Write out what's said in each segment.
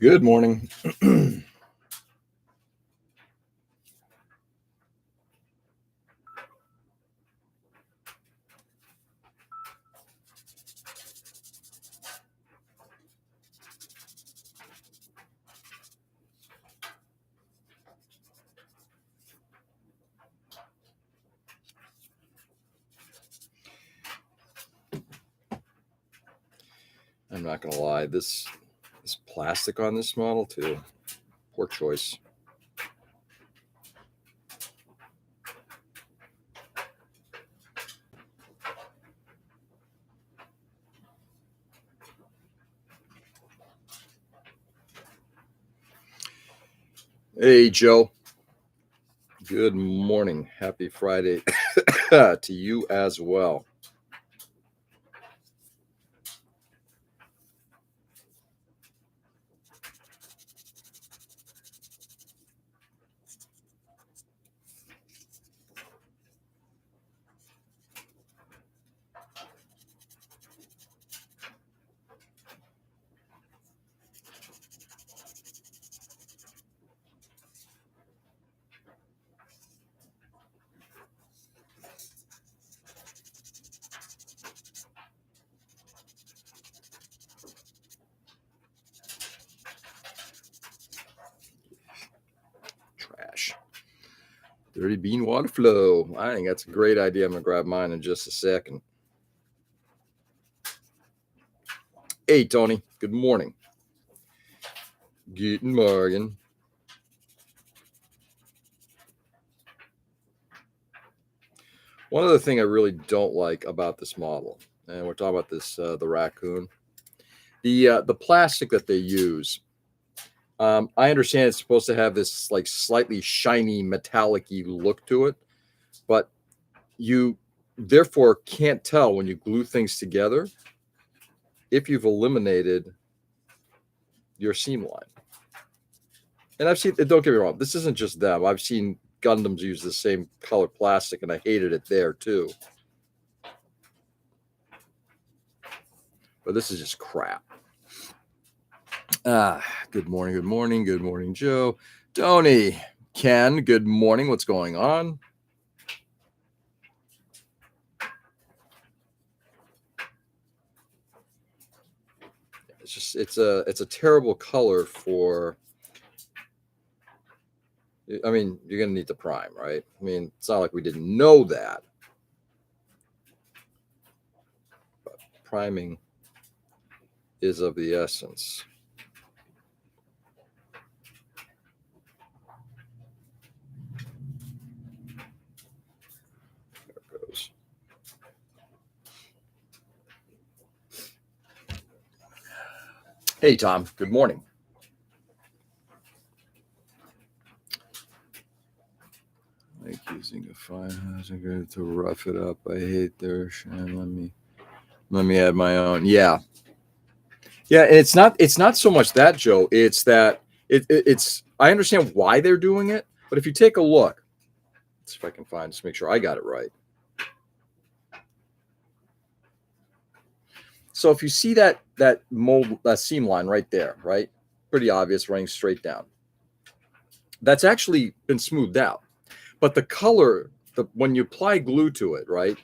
Good morning. I'm not gonna lie, this plastic on this model too. Poor choice. Hey Joe. Good morning. Happy Friday to you as well. Trash. Dirty bean water flow. I think that's a great idea. I'm gonna grab mine in just a second. Hey Tony. Good morning. Guten Morgen. One other thing I really don't like about this model, and we're talking about this the Raccoon, the plastic that they use. I understand it's supposed to have this like slightly shiny metallic-y look to it, but you therefore can't tell when you glue things together if you've eliminated your seam line. And I've seen, don't get me wrong, this isn't just them. I've seen Gundams use the same color plastic, and I hated it there too. But this is just crap. Good morning, good morning, good morning, Joe. Tony, Ken, good morning. What's going on? It's a terrible color for. I mean, you're gonna need to prime, right? I mean, it's not like we didn't know that. But priming is of the essence. There it goes. Hey, Tom. Good morning. Like using a fine to rough it up. I hate their shine. Let me add my own. Yeah. Yeah, and it's not so much that, Joe. It's that it's I understand why they're doing it, but if you take a look, let's see if I can find just make sure I got it right. So if you see that mold, that seam line right there, right? Pretty obvious, running straight down. That's actually been smoothed out. But the color, when you apply glue to it, right?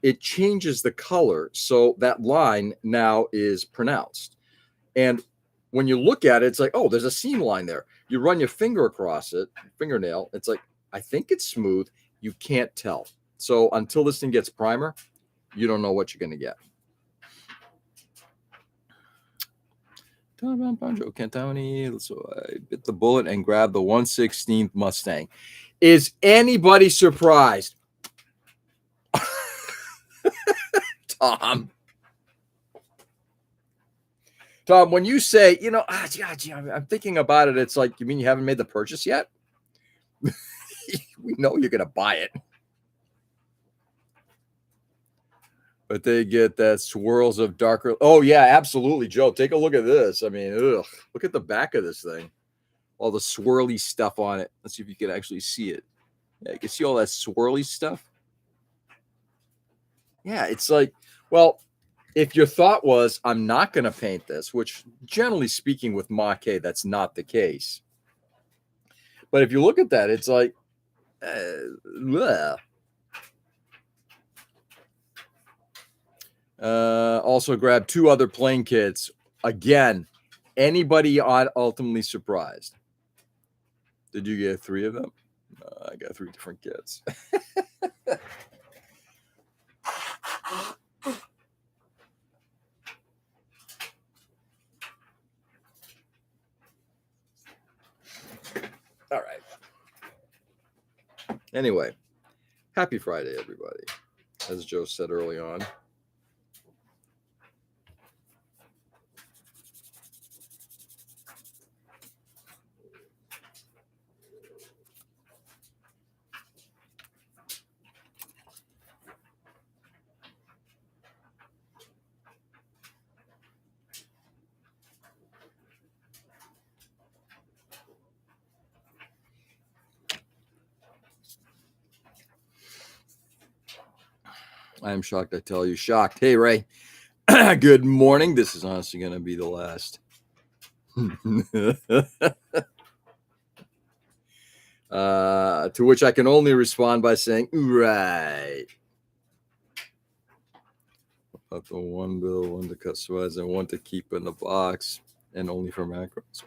It changes the color, so that line now is pronounced. And when you look at it, it's like, oh, there's a seam line there. You run your finger across it, fingernail. It's like, I think it's smooth. You can't tell. So until this thing gets primer, you don't know what you're going to get. So I bit the bullet and grabbed the 1/16th Mustang. Is anybody surprised? Tom, when you say, I'm thinking about it, it's like, you mean you haven't made the purchase yet? We know you're going to buy it. But they get that swirls of darker. Oh, yeah, absolutely, Joe. Take a look at this. I mean, look at the back of this thing. All the swirly stuff on it. Let's see if you can actually see it. Yeah, you can see all that swirly stuff. Yeah, it's like, well, if your thought was, I'm not going to paint this, which generally speaking with Mach-E, that's not the case. But if you look at that, it's like, also grab 2 other plane kits. Again, anybody ultimately surprised? Did you get 3 of them? I got 3 different kits. All right. Anyway, happy Friday, everybody. As Joe said early on. I am shocked, I tell you. Shocked. Hey, Ray. Good morning. This is honestly going to be the last. To which I can only respond by saying, right. About the 1 bill, 1 to customize, and 1 to keep in the box, and only for macros.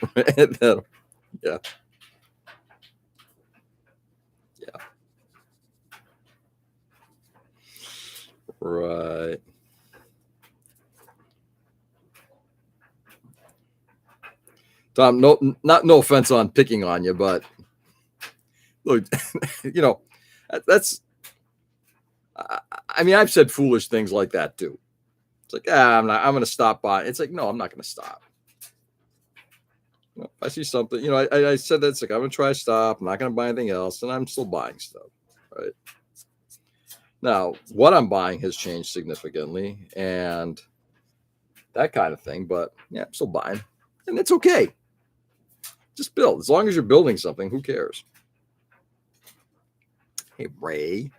Yeah. Yeah. Right. Tom, no offense on picking on you, but look, that's. I mean, I've said foolish things like that too. It's like, I'm going to stop buying. It's like, no, I'm not going to stop. If I see something, I said that's like, I'm going to try to stop. I'm not going to buy anything else, and I'm still buying stuff. Right now, what I'm buying has changed significantly, and that kind of thing. But yeah, I'm still buying, and it's okay. Just build. As long as you're building something, who cares? Hey, Ray.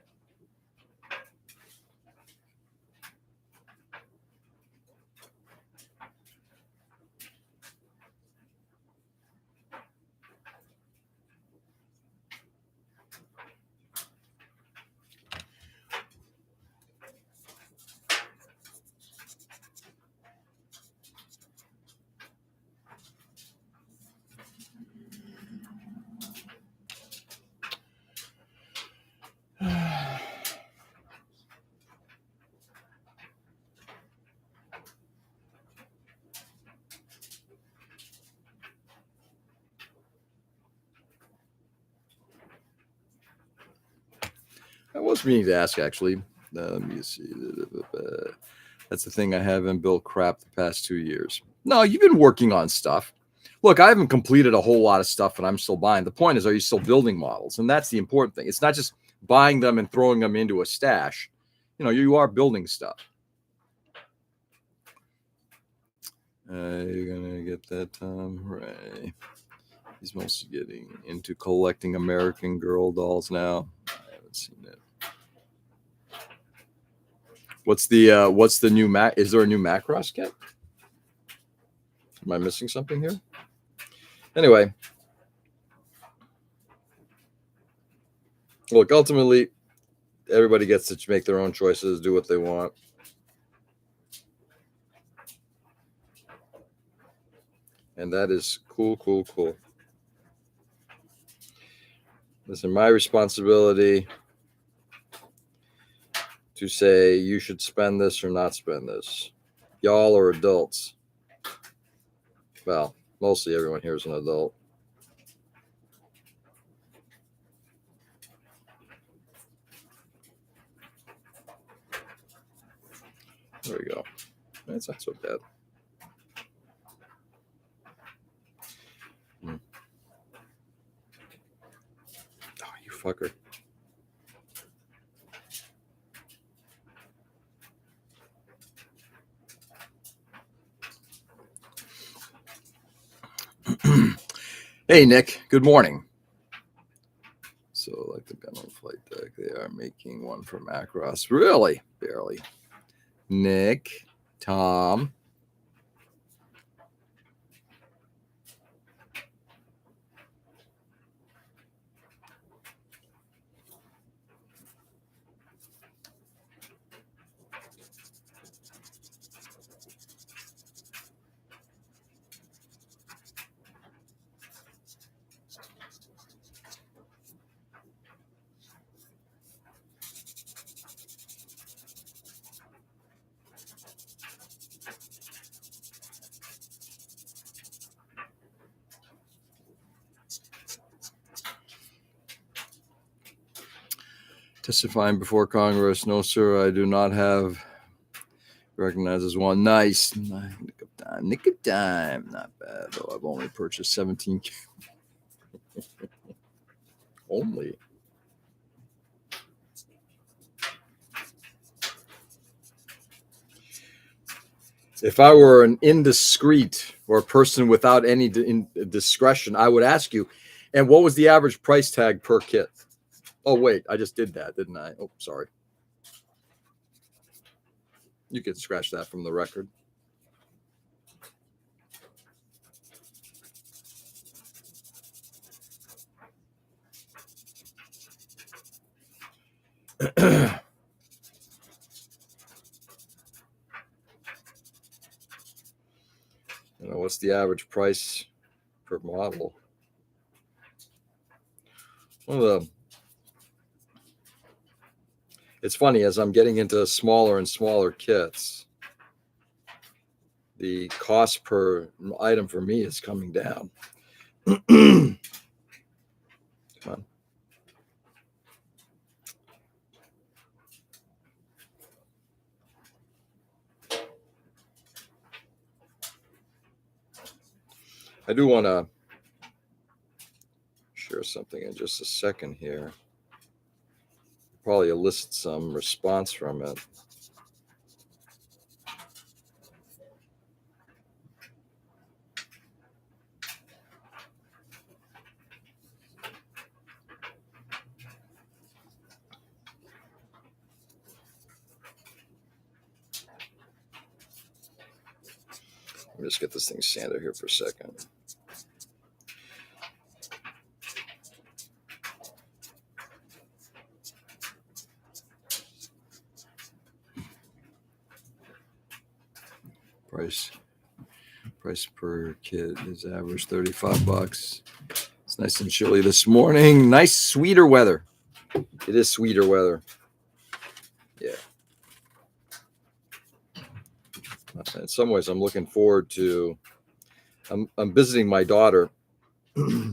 I was meaning to ask, actually. Let me see. That's the thing I haven't built crap the past 2 years. No, you've been working on stuff. Look, I haven't completed a whole lot of stuff, and I'm still buying. The point is, are you still building models? And that's the important thing. It's not just buying them and throwing them into a stash. You are building stuff. You're going to get that, Tom? Right. He's mostly getting into collecting American Girl dolls now. I haven't seen it. What's the new Mac? Is there a new Macross kit? Am I missing something here? Anyway, look, ultimately, everybody gets to make their own choices, do what they want. And that is cool. Listen, my responsibility to say you should spend this or not spend this. Y'all are adults. Well, mostly everyone here is an adult. There we go. That's not so bad. Oh, you fucker. Hey, Nick. Good morning. So, like the gun on flight deck, they are making one for Macross. Really? Barely. Nick, Tom. Testifying before Congress. No, sir, I do not have recognized as one. Nice. Nick of time. Nick of time. Not bad, though. I've only purchased 17. Only. If I were an indiscreet or a person without any discretion, I would ask you, and what was the average price tag per kit? Oh, wait, I just did that, didn't I? Oh, sorry. You could scratch that from the record. What's the average price per model? It's funny, as I'm getting into smaller and smaller kits, the cost per item for me is coming down. Come on. I do want to share something in just a second here. Probably elicit some response from it. Let me just get this thing sanded here for a second. Price per kit is average $35. It's nice and chilly this morning. Nice sweeter weather. It is sweeter weather. Yeah. In some ways, I'm looking forward to. I'm visiting my daughter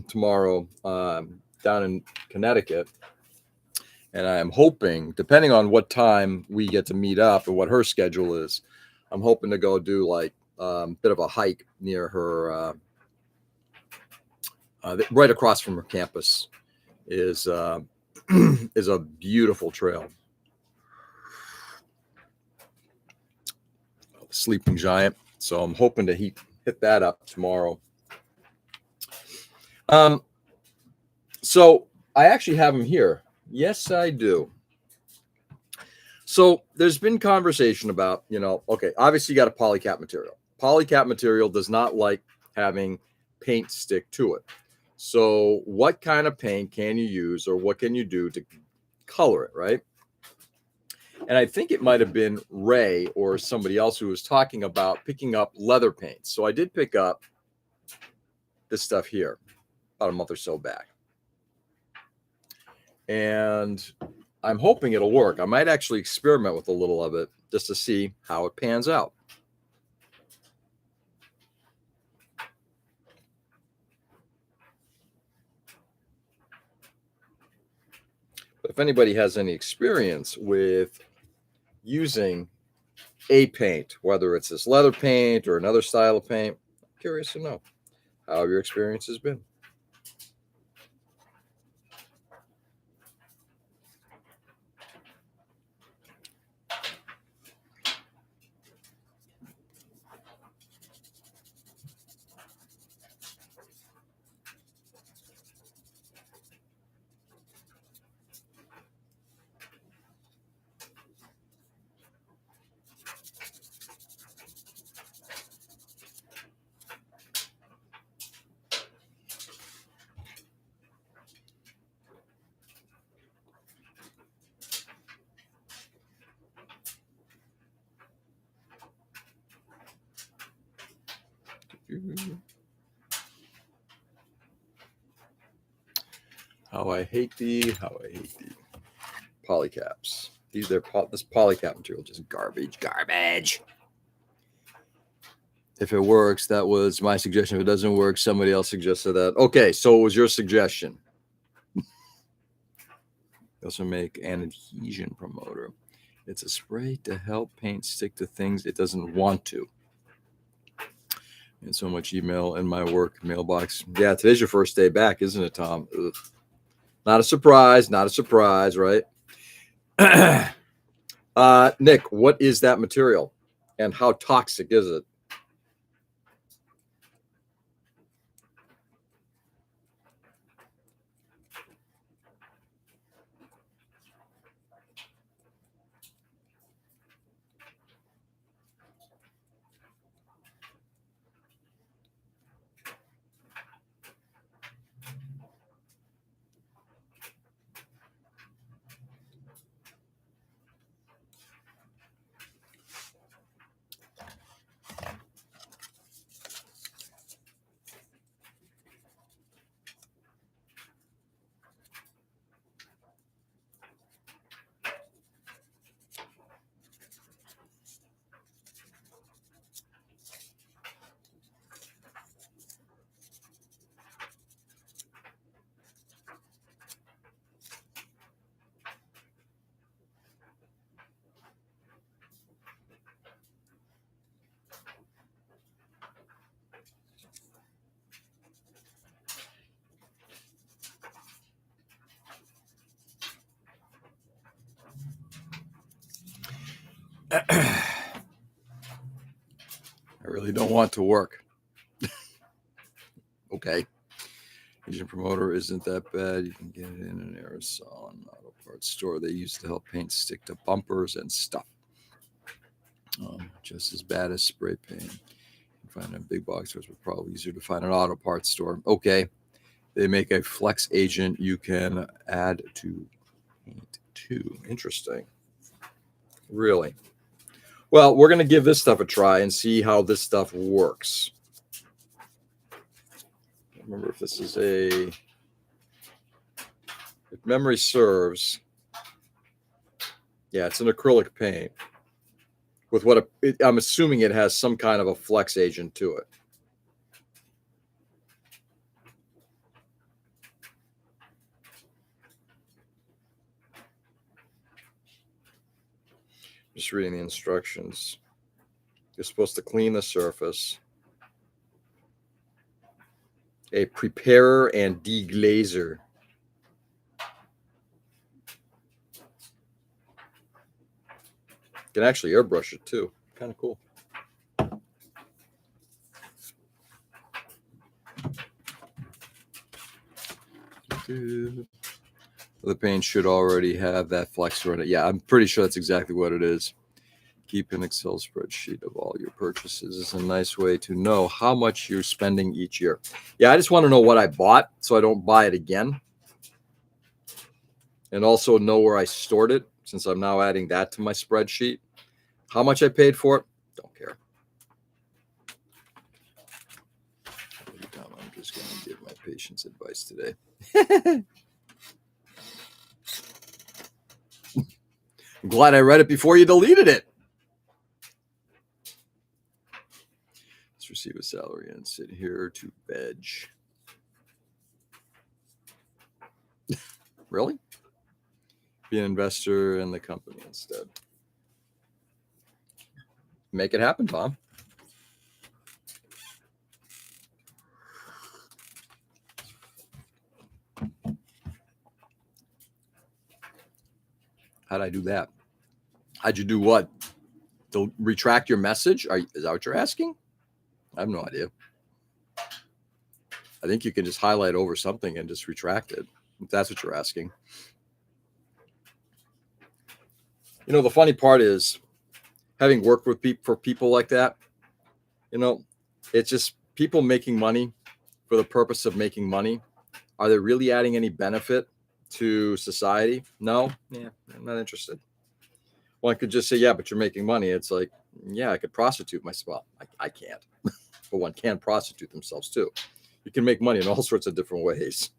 tomorrow down in Connecticut, and I am hoping, depending on what time we get to meet up and what her schedule is, I'm hoping to go do like a bit of a hike near her. Right across from her campus is is a beautiful trail. Sleeping Giant. So I'm hoping to hit that up tomorrow. So I actually have them here. Yes, I do. So there's been conversation about, okay, obviously you got a polycap material. Polycap material does not like having paint stick to it. So what kind of paint can you use, or what can you do to color it, right? And I think it might have been Ray or somebody else who was talking about picking up leather paints. So I did pick up this stuff here about a month or so back. And I'm hoping it'll work. I might actually experiment with a little of it just to see how it pans out. But if anybody has any experience with using a paint, whether it's this leather paint or another style of paint, I'm curious to know how your experience has been. How I hate thee. Polycaps. This polycap material just garbage. If it works, that was my suggestion. If it doesn't work, somebody else suggested that. Okay, so it was your suggestion. They also make an adhesion promoter. It's a spray to help paint stick to things it doesn't want to. And so much email in my work mailbox. Yeah, today's your first day back, isn't it, Tom? Ugh. Not a surprise, right? Nick, what is that material and how toxic is it? I really don't want to work. Okay. Agent promoter isn't that bad. You can get it in an aerosol and auto parts store. They used to help paint stick to bumpers and stuff. Just as bad as spray paint. You can find it in big box stores, but probably easier to find an auto parts store. Okay. They make a flex agent you can add to paint too. Interesting. Really? Well, we're going to give this stuff a try and see how this stuff works. I don't remember if this is if memory serves. Yeah, it's an acrylic paint with I'm assuming it has some kind of a flex agent to it. Just reading the instructions. You're supposed to clean the surface. A preparer and deglazer. You can actually airbrush it too. Kind of cool. The paint should already have that flexor in it. Yeah, I'm pretty sure that's exactly what it is. Keep an Excel spreadsheet of all your purchases is a nice way to know how much you're spending each year. Yeah, I just want to know what I bought so I don't buy it again. And also know where I stored it, since I'm now adding that to my spreadsheet. How much I paid for it, don't care. I'm just going to give my patients advice today. I'm glad I read it before you deleted it. Let's receive a salary and sit here to veg. Really? Be an investor in the company instead. Make it happen, Tom. How'd I do that? How'd you do what? To retract your message? Is that what you're asking? I have no idea. I think you can just highlight over something and just retract it, if that's what you're asking. You know, the funny part is, having worked with people like that, you know, it's just people making money for the purpose of making money. Are they really adding any benefit to society? No. Yeah, I'm not interested. One could just say, yeah, but you're making money. It's like, yeah, I could prostitute myself. I can't. but one can prostitute themselves too. You can make money in all sorts of different ways.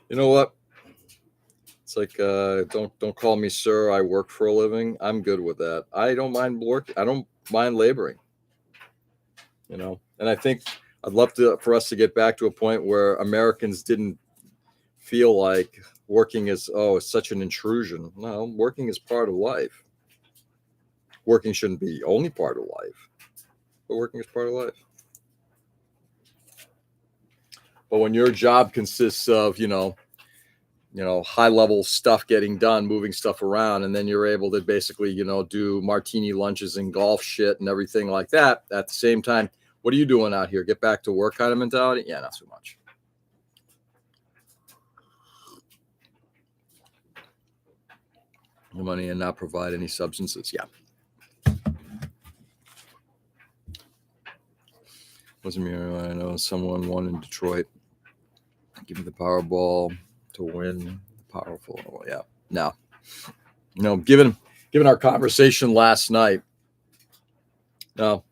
You know what? It's like don't call me sir. I work for a living. I'm good with that. I don't mind work. I don't mind laboring. You know, and I think I'd love for us to get back to a point where Americans didn't feel like working is such an intrusion. No, working is part of life. Working shouldn't be only part of life, but working is part of life. But when your job consists of high level stuff getting done, moving stuff around, and then you're able to basically do martini lunches and golf shit and everything like that at the same time, what are you doing out here? Get back to work kind of mentality? Yeah, not so much. The money and not provide any substances. Yeah. Wasn't me. I know someone won in Detroit. Give me the Powerball to win the powerful. Oh, yeah. No. Given our conversation last night, no.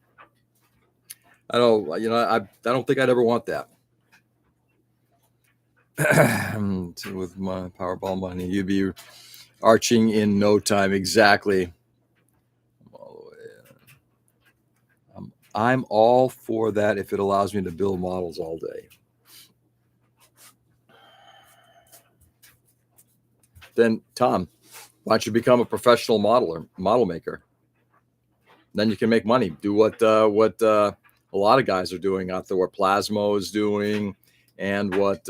I don't. I don't think I'd ever want that. With my Powerball money, you'd be arching in no time. Exactly. I'm all for that if it allows me to build models all day. Then, Tom, why don't you become a professional model maker? Then you can make money. Do what a lot of guys are doing out there, what Plasmo is doing, and what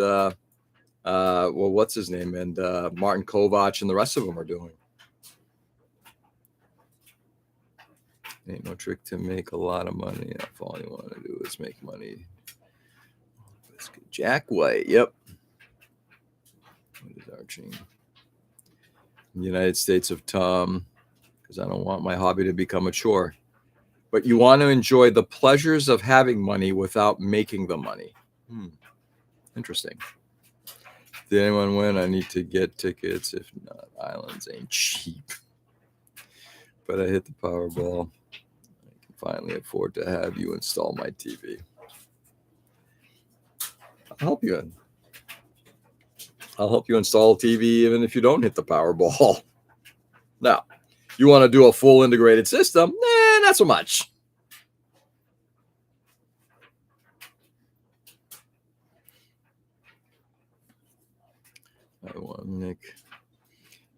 what's his name, and Martin Kovac and the rest of them are doing. Ain't no trick to make a lot of money. If all you want to do is make money. Jack White. Yep. What is arching? United States of Tom, because I don't want my hobby to become a chore. But you want to enjoy the pleasures of having money without making the money. Interesting. Did anyone win? I need to get tickets. If not, islands ain't cheap. But I hit the Powerball. I can finally afford to have you install my TV. I'll help you. I'll help you install a TV even if you don't hit the Powerball. Now, you want to do a full integrated system? Not so much. I want Nick.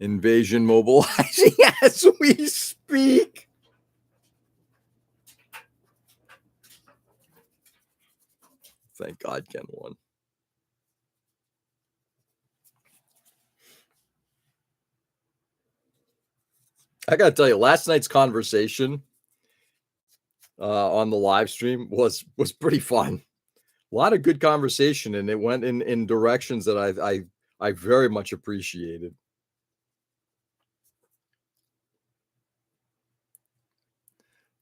Invasion mobilizing as we speak. Thank God Ken won. I got to tell you, last night's conversation on the live stream was pretty fun. A lot of good conversation, and it went in directions that I very much appreciated.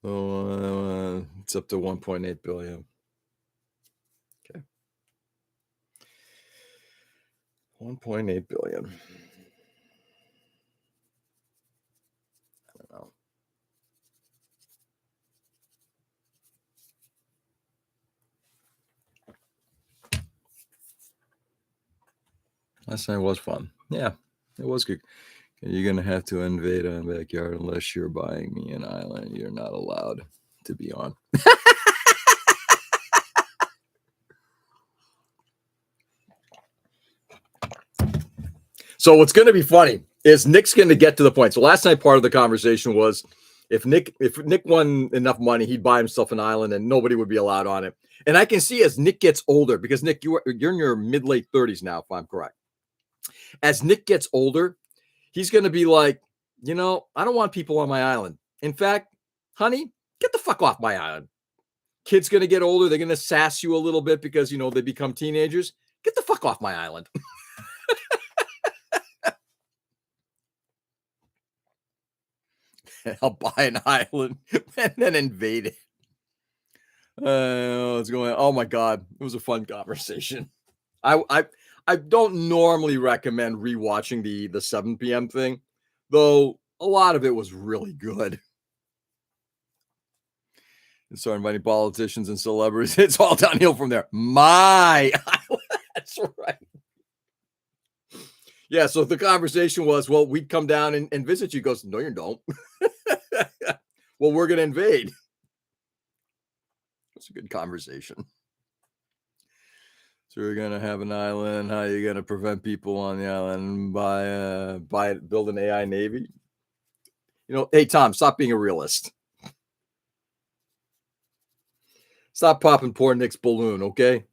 It's up to 1.8 billion. Okay. 1.8 billion. I don't know. Last night was fun. Yeah, it was good. You're going to have to invade a backyard unless you're buying me an island. You're not allowed to be on. So what's going to be funny is Nick's going to get to the point. So last night, part of the conversation was if Nick won enough money, he'd buy himself an island and nobody would be allowed on it. And I can see as Nick gets older, because Nick, you're in your mid-late 30s now, if I'm correct. As Nick gets older, he's going to be like, I don't want people on my island. In fact, honey, get the fuck off my island. Kid's going to get older. They're going to sass you a little bit because, they become teenagers. Get the fuck off my island. I'll buy an island and then invade it. What's going on? Oh my God. It was a fun conversation. I I don't normally recommend rewatching the 7 p.m. thing, though a lot of it was really good. And start inviting politicians and celebrities. It's all downhill from there. My island. That's right. Yeah, so the conversation was, well, we'd come down and visit you. He goes, no, you don't. Well, we're going to invade. That's a good conversation. So we're going to have an island. How are you going to prevent people on the island by build an AI Navy? You know, hey, Tom, stop being a realist. Stop popping poor Nick's balloon, okay?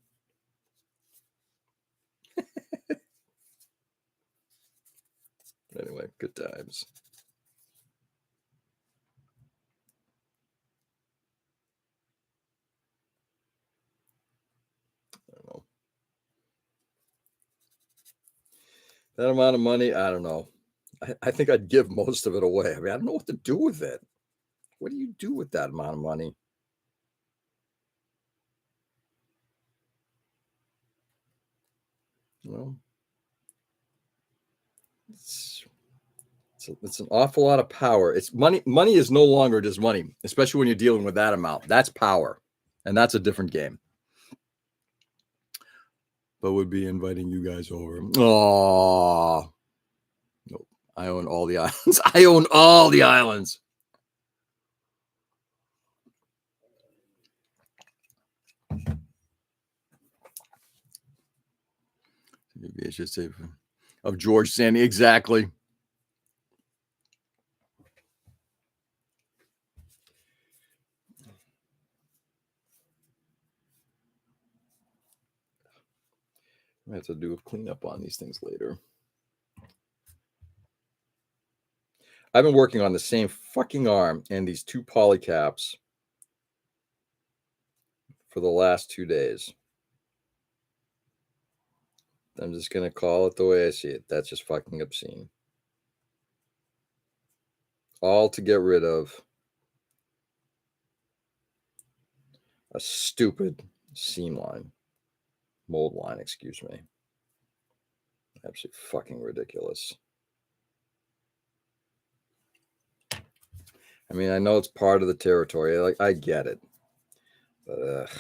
Anyway, good times. I don't know. That amount of money, I don't know. I think I'd give most of it away. I mean, I don't know what to do with it. What do you do with that amount of money? You know, it's an awful lot of power. It's money. Money is no longer just money, especially when you're dealing with that amount. That's power, and that's a different game. But would be inviting you guys over. Oh, nope. I own all the islands. I own all the islands. VHS tape of George Sandy. Exactly. I have to do a cleanup on these things later. I've been working on the same fucking arm and these 2 poly caps for the last 2 days. I'm just going to call it the way I see it. That's just fucking obscene. All to get rid of a stupid seam line. Mold line, excuse me. Absolutely fucking ridiculous. I mean, I know it's part of the territory. Like, I get it. But,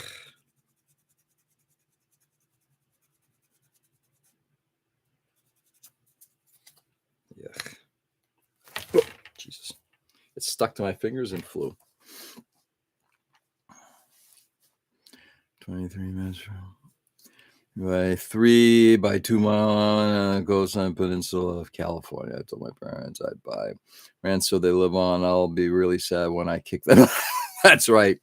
yeah. Oh, Jesus. It stuck to my fingers and flew. 23 minutes. By 3 by 2 mile coastline peninsula of California. I told my parents I'd buy ranch so they live on. I'll be really sad when I kick them. That's right.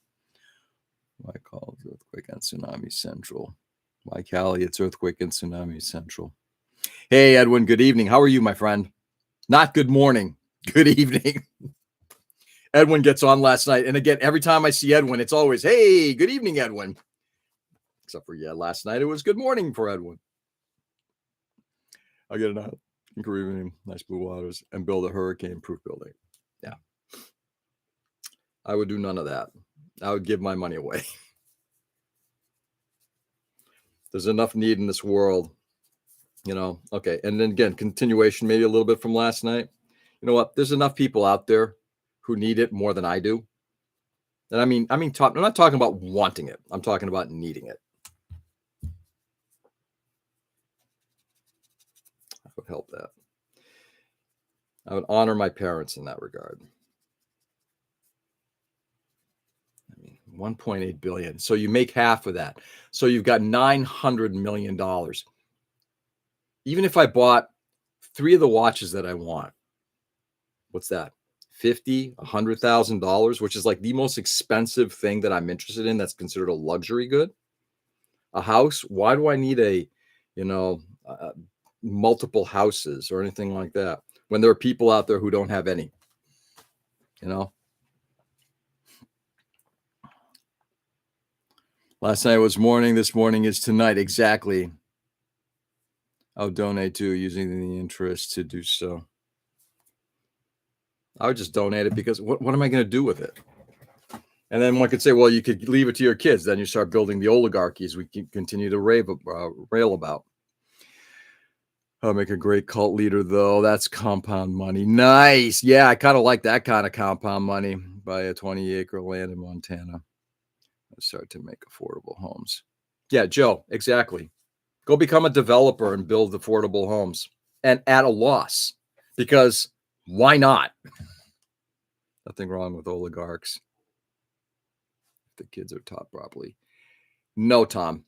Why call it earthquake and tsunami central? Why Cali? It's earthquake and tsunami central. Hey, Edwin. Good evening. How are you, my friend? Not good morning. Good evening. Edwin gets on last night. And again, every time I see Edwin, it's always, hey, good evening, Edwin. Except for, last night it was good morning for Edwin. I'll get it out in Caribbean, nice blue waters, and build a hurricane-proof building. Yeah. I would do none of that. I would give my money away. There's enough need in this world, Okay. And then again, continuation, maybe a little bit from last night. You know what? There's enough people out there who need it more than I do. And I'm not talking about wanting it. I'm talking about needing it. I would help that. I would honor my parents in that regard. I mean, 1.8 billion. So you make half of that. So you've got $900 million. Even if I bought 3 of the watches that I want, what's that? $50,000, $100,000, which is like the most expensive thing that I'm interested in. That's considered a luxury good. A house. Why do I need multiple houses or anything like that when there are people out there who don't have any? Last night was morning. This morning is tonight. Exactly. I'll donate to using the interest to do so. I would just donate it because what am I going to do with it? And then one could say, well, you could leave it to your kids. Then you start building the oligarchies we can continue to rail about. I'll make a great cult leader, though. That's compound money. Nice. Yeah, I kind of like that kind of compound money. Buy a 20-acre land in Montana. Let's start to make affordable homes. Yeah, Joe, exactly. Go become a developer and build affordable homes and at a loss, because why not? Nothing wrong with oligarchs. The kids are taught properly. No, Tom.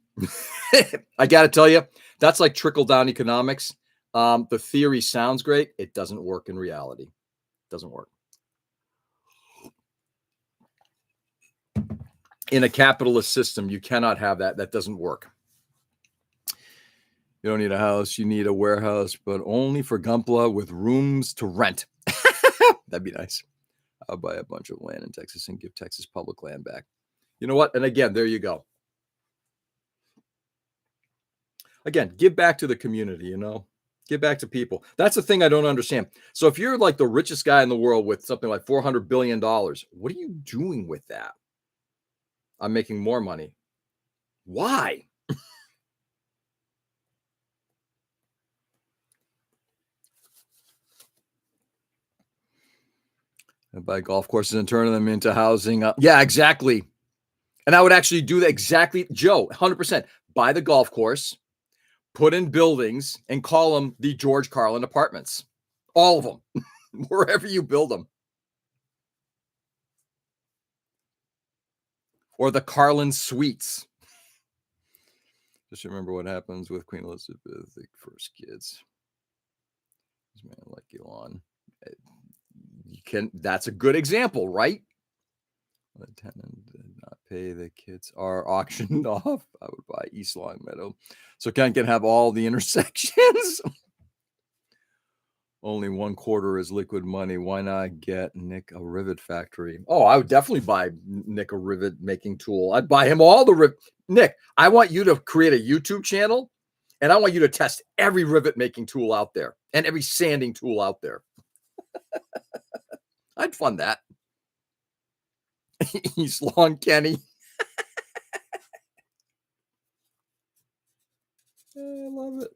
I got to tell you, that's like trickle down economics. The theory sounds great. It doesn't work in reality. It doesn't work. In a capitalist system, you cannot have that. That doesn't work. You don't need a house. You need a warehouse, but only for Gumpla with rooms to rent. That'd be nice. I'll buy a bunch of land in Texas and give Texas public land back. You know what? And again, there you go. Again, give back to the community, you know, give back to people. That's the thing I don't understand. So if you're like the richest guy in the world with something like $400 billion, what are you doing with that? I'm making more money. Why? I buy golf courses and turn them into housing. Yeah, exactly. And I would actually do that exactly, Joe, 100%. Buy the golf course, put in buildings, and call them the George Carlin Apartments. All of them, wherever you build them. Or the Carlin Suites. Just remember what happens with Queen Elizabeth, the first kids. This man like Elon. That's a good example, right? The tenant did not pay. The kids are auctioned off. I would buy East Longmeadow. So Ken can have all the intersections. Only 1/4 is liquid money. Why not get Nick a rivet factory? Oh, I would definitely buy Nick a rivet making tool. I'd buy him all the rivet. Nick, I want you to create a YouTube channel, and I want you to test every rivet making tool out there and every sanding tool out there. I'd fund that. East Long Kenny. I love it.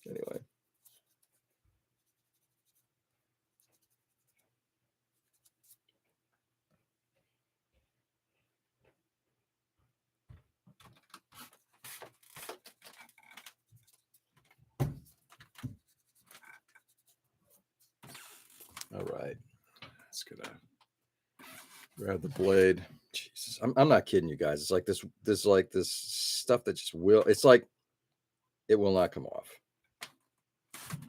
Anyway. All right. Let's get grab the blade. Jesus, I'm not kidding you guys. It's like this stuff that just will. It's like it will not come off.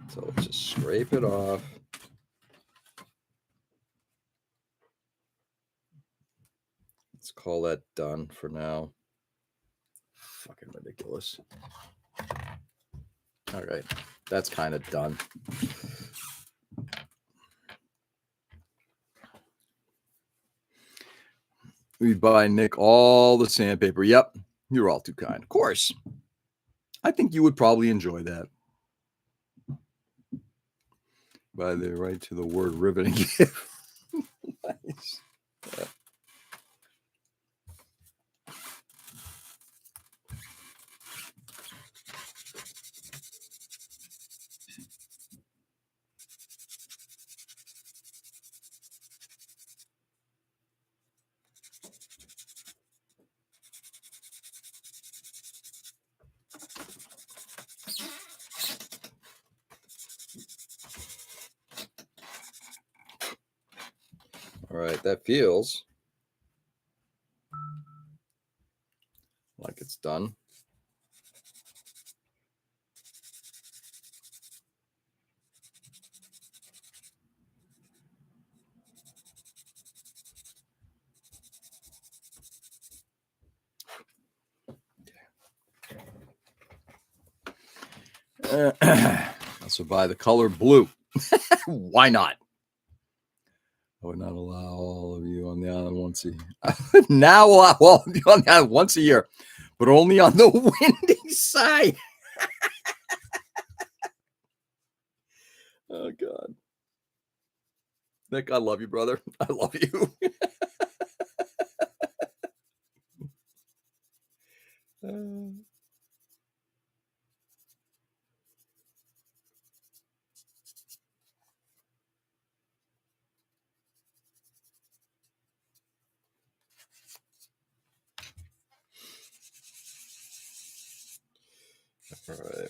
So let's just scrape it off. Let's call that done for now. Fucking ridiculous. All right, that's kind of done. We buy Nick all the sandpaper. Yep, you're all too kind. Of course. I think you would probably enjoy that. By the right to the word riveting. Nice. Yeah. All right, that feels like it's done. Also buy the color blue. Why not? I would not allow all of you on the island once a year. Now allow all of you on the island once a year, but only on the windy side. Oh, God. Nick, I love you, brother. I love you. All right.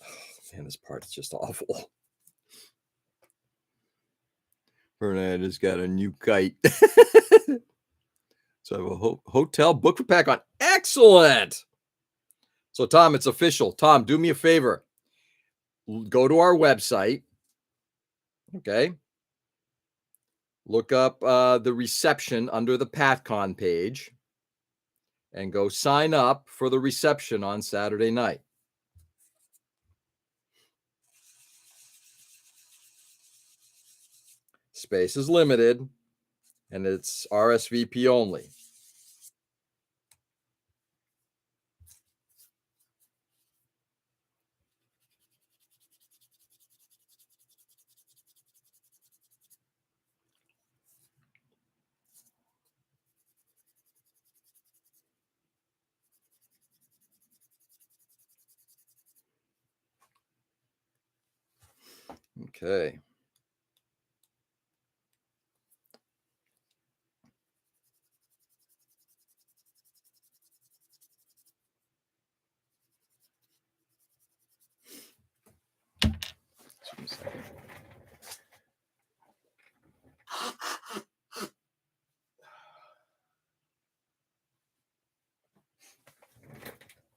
Oh, man, this part's just awful. Bernard has got a new kite. So I have a hotel book for pack on. Excellent. So, Tom, it's official. Tom, do me a favor. Go to our website. Okay. Look up the reception under the PatCon page and go sign up for the reception on Saturday night. Space is limited and it's RSVP only. Okay.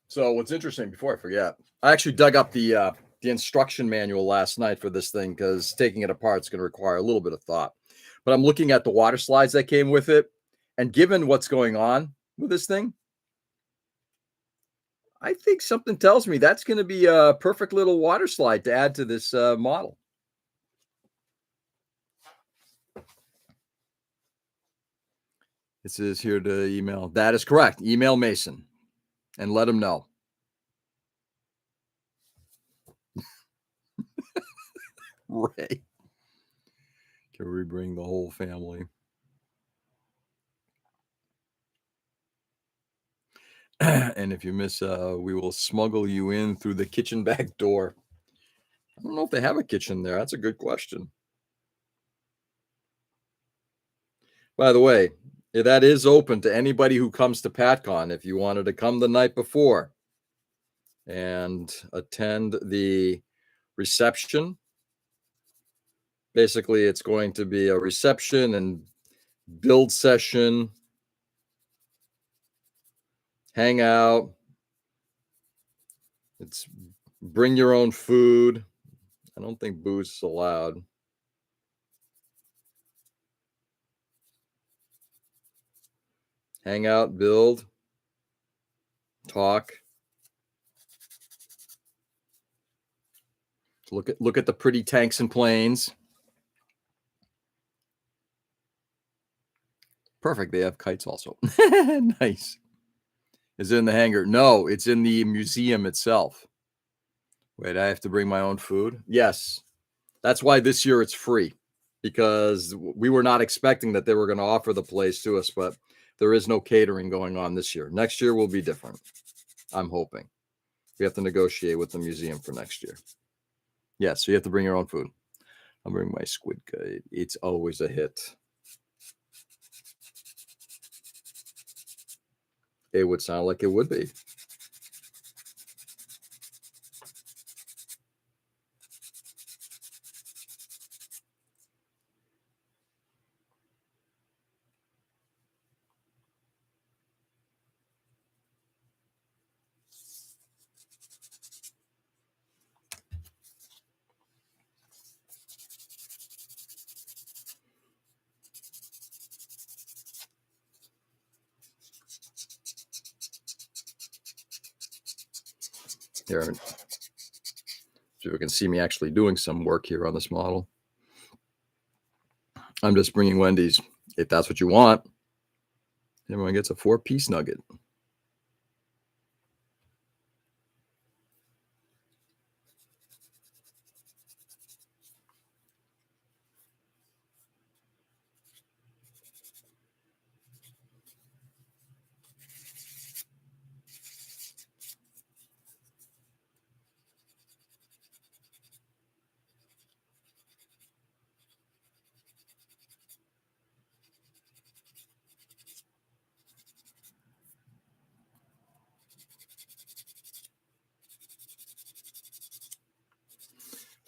So what's interesting, before I forget, I actually dug up the instruction manual last night for this thing because taking it apart is going to require a little bit of thought. But I'm looking at the water slides that came with it, and given what's going on with this thing, I think something tells me that's going to be a perfect little water slide to add to this model. It says here to email. That is correct. Email Mason and let him know. Ray. Can we bring the whole family? And if you miss, we will smuggle you in through the kitchen back door. I don't know if they have a kitchen there. That's a good question. By the way, that is open to anybody who comes to PatCon. If you wanted to come the night before and attend the reception, basically it's going to be a reception and build session, hang out. It's bring your own food. I don't think booze is allowed. Hang out, build, talk. Look at the pretty tanks and planes. Perfect. They have kites also. Nice. Is it in the hangar? No, it's in the museum itself. Wait, I have to bring my own food? Yes. That's why this year it's free, because we were not expecting that they were going to offer the place to us, but there is no catering going on this year. Next year will be different. I'm hoping. We have to negotiate with the museum for next year. Yeah, so you have to bring your own food. I'll bring my squid kite. It's always a hit. It would sound like it would be. Here, see if you can see me actually doing some work here on this model. I'm just bringing Wendy's, if that's what you want. Everyone gets a 4-piece nugget.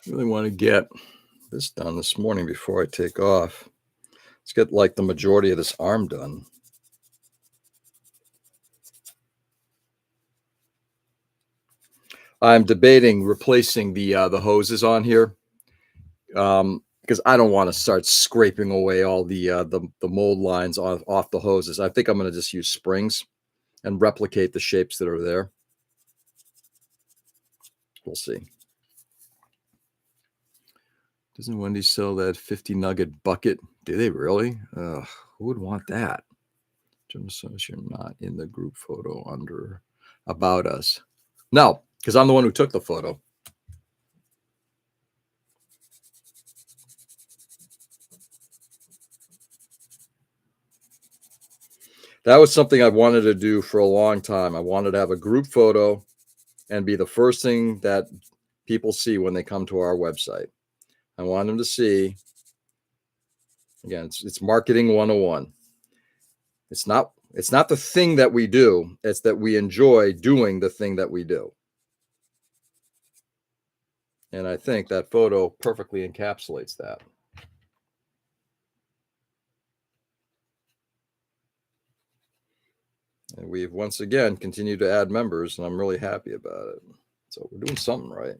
Really want to get this done this morning before I take off. Let's get like the majority of this arm done. I'm debating replacing the hoses on here because I don't want to start scraping away all the mold lines off the hoses. I think I'm going to just use springs and replicate the shapes that are there. We'll see. Doesn't Wendy's sell that 50 nugget bucket? Do they really? Who would want that? Jim says you're not in the group photo under about us. No, because I'm the one who took the photo. That was something I wanted to do for a long time. I wanted to have a group photo and be the first thing that people see when they come to our website. I want them to see, again, it's marketing 101. It's not the thing that we do, it's that we enjoy doing the thing that we do. And I think that photo perfectly encapsulates that. And we've once again continued to add members, and I'm really happy about it. So we're doing something right.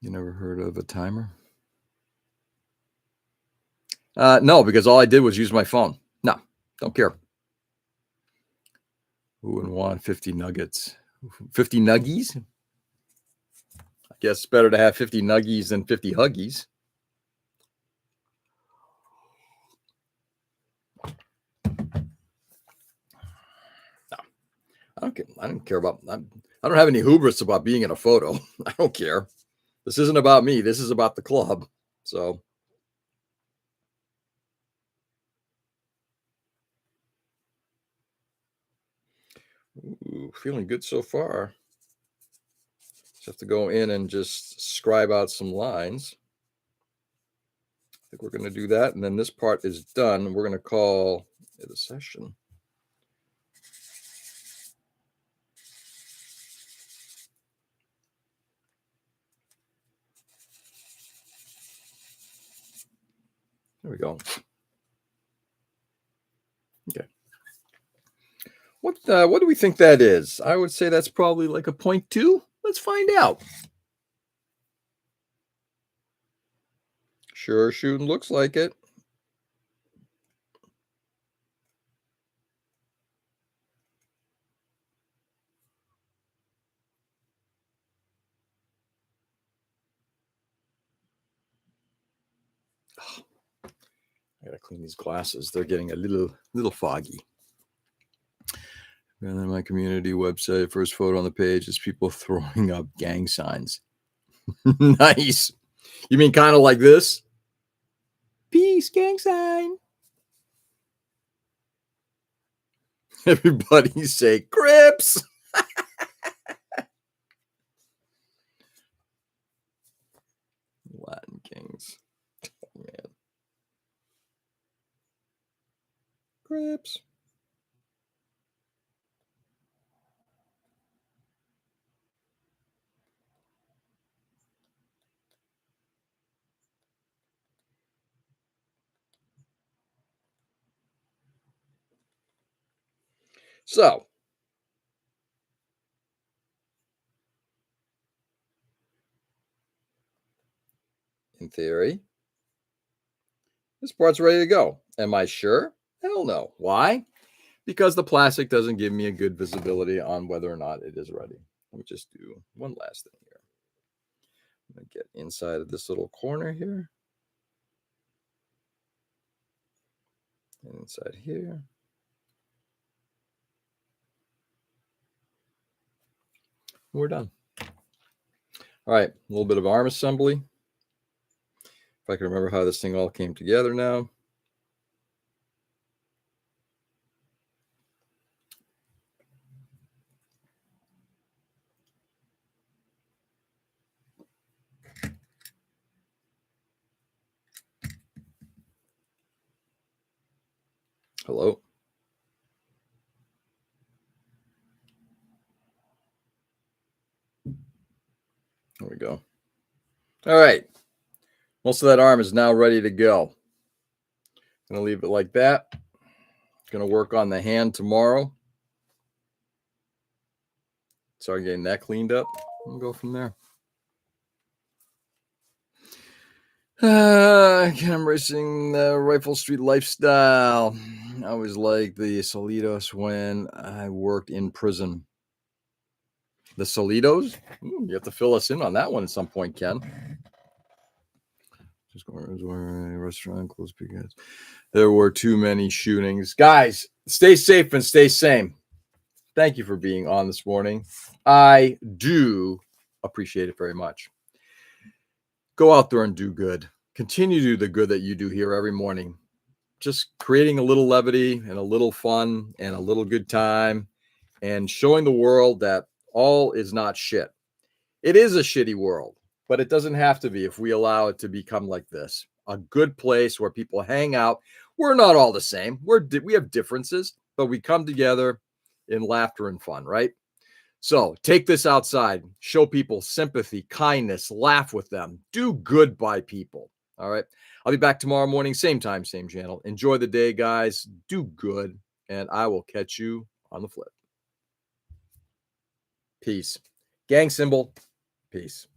You never heard of a timer? No, because all I did was use my phone. No, don't care. Who would want 50 nuggets? 50 nuggies? I guess it's better to have 50 nuggies than 50 huggies. No, I don't care. I don't care about. I don't have any hubris about being in a photo. I don't care. This isn't about me. This is about the club. So. Ooh, feeling good so far. Just have to go in and just scribe out some lines. I think we're going to do that. And then this part is done. We're going to call it a session. There we go. Okay. What do we think that is? I would say that's probably like a 0.2. Let's find out. Sure shooting looks like it. Oh, I gotta clean these glasses. They're getting a little foggy. And then my community website, first photo on the page is people throwing up gang signs. Nice. You mean kind of like this? Peace, gang sign. Everybody say Crips. Latin Kings. Oh, man. Crips. So, in theory, this part's ready to go. Am I sure? Hell no. Why? Because the plastic doesn't give me a good visibility on whether or not it is ready. Let me just do one last thing here. I'm going to get inside of this little corner here. And inside here. We're done. All right, a little bit of arm assembly. If I can remember how this thing all came together now. Hello. All right. Most of that arm is now ready to go. Gonna leave it like that. Gonna work on the hand tomorrow. Start getting that cleaned up and go from there. I'm racing the Rifle Street lifestyle. I was like the Solitos when I worked in prison. The Solitos? Ooh, you have to fill us in on that one at some point, Ken. Just going to a restaurant close because there were too many shootings. Guys, stay safe and stay sane. Thank you for being on this morning. I do appreciate it very much. Go out there and do good. Continue to do the good that you do here every morning. Just creating a little levity and a little fun and a little good time and showing the world that all is not shit. It is a shitty world, but it doesn't have to be if we allow it to become like this. A good place where people hang out. We're not all the same. We have differences, but we come together in laughter and fun, right? So take this outside, show people sympathy, kindness, laugh with them, do good by people. All right. I'll be back tomorrow morning, same time, same channel. Enjoy the day, guys. Do good, and I will catch you on the flip. Peace. Gang symbol. Peace.